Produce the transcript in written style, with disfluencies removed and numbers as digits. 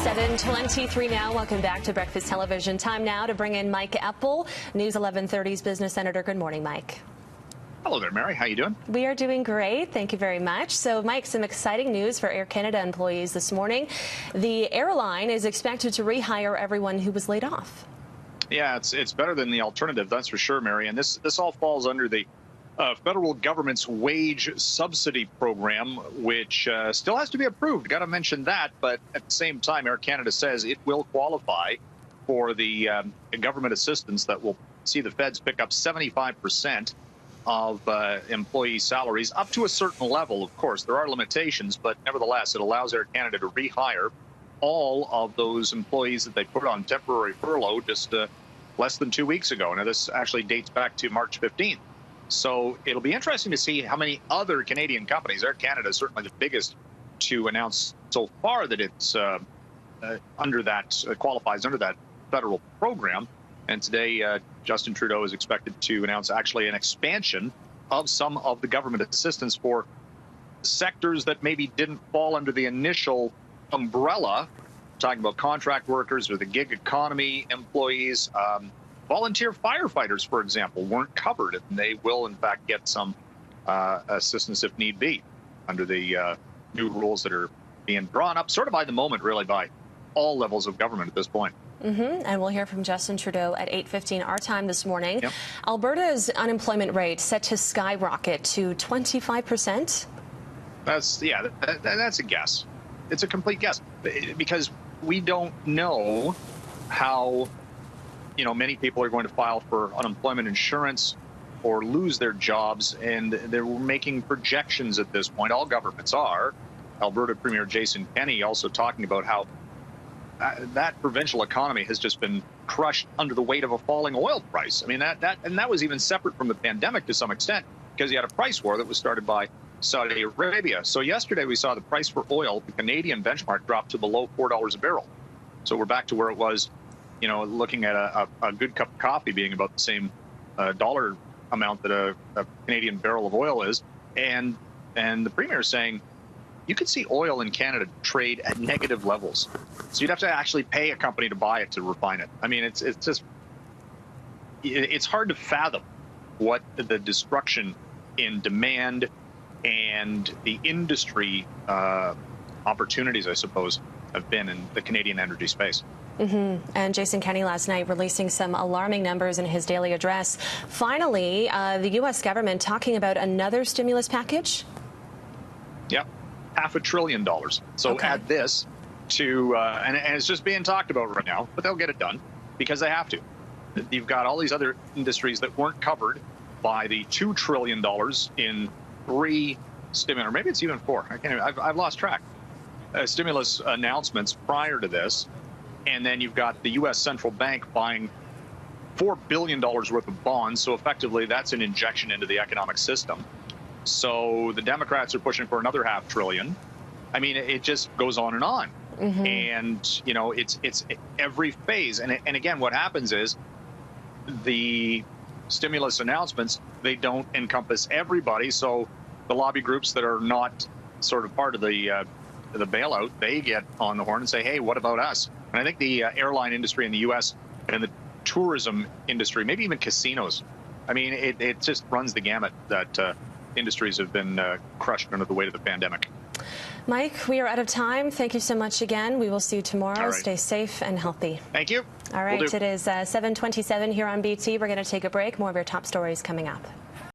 7:23 now. Welcome back to Breakfast Television. Time now to bring in Mike Eppel, News 1130's business editor. Good morning, Mike. Hello there, Mary. How you doing? We are doing great. Thank you very much. So, Mike, some exciting news for Air Canada employees this morning. The airline is expected to rehire everyone who was laid off. Yeah, it's better than the alternative, that's for sure, Mary. And this all falls under the federal government's wage subsidy program, which still has to be approved. Got to mention that. But at the same time, Air Canada says it will qualify for the government assistance that will see the feds pick up 75% of employee salaries up to a certain level. Of course, there are limitations, but nevertheless, it allows Air Canada to rehire all of those employees that they put on temporary furlough just less than 2 weeks ago. Now, this actually dates back to March 15th. So it'll be interesting to see how many other Canadian companies, Air Canada is certainly the biggest to announce so far that it's under that, qualifies under that federal program. And today, Justin Trudeau is expected to announce actually an expansion of some of the government assistance for sectors that maybe didn't fall under the initial umbrella. Talking about contract workers or the gig economy employees. Volunteer firefighters, for example, weren't covered, and they will, in fact, get some assistance if need be under the new rules that are being drawn up sort of by the moment, really, by all levels of government at this point. And we'll hear from Justin Trudeau at 8:15 our time this morning. Yep. Alberta's unemployment rate set to skyrocket to 25%. That's a guess. It's a complete guess because we don't know how many people are going to file for unemployment insurance or lose their jobs, and they're making projections at this point. All governments are. Alberta Premier Jason Kenney also talking about how that provincial economy has just been crushed under the weight of a falling oil price. I mean, that was even separate from the pandemic to some extent, because you had a price war that was started by Saudi Arabia. So yesterday we saw the price for oil, the Canadian benchmark, drop to below $4 a barrel. So we're back to where it was, looking at a good cup of coffee being about the same dollar amount that a Canadian barrel of oil is. And the Premier is saying you could see oil in Canada trade at negative levels. So you'd have to actually pay a company to buy it to refine it. I mean, it's hard to fathom what the destruction in demand and the industry opportunities, I suppose, have been in the Canadian energy space. And Jason Kenney last night releasing some alarming numbers in his daily address. Finally, the U.S. government talking about another stimulus package? Yep, $500 billion. So Okay. add this to, and it's just being talked about right now, but they'll get it done because they have to. You've got all these other industries that weren't covered by the $2 trillion in 3 stimulus, or maybe it's even 4. I've lost track. Stimulus announcements prior to this. And then you've got the U.S. Central Bank buying $4 billion worth of bonds. So effectively, that's an injection into the economic system. So the Democrats are pushing for another $500 billion. I mean, it just goes on and on. And, it's every phase. And again, what happens is the stimulus announcements, they don't encompass everybody. So the lobby groups that are not sort of part of the bailout, they get on the horn and say, hey, what about us? And I think the airline industry in the U.S. and the tourism industry, maybe even casinos, I mean, it just runs the gamut that industries have been crushed under the weight of the pandemic. Mike, we are out of time. Thank you so much again. We will see you tomorrow. All right. Stay safe and healthy. Thank you. All right, it is 7:27 here on BT. We're going to take a break. More of your top stories coming up.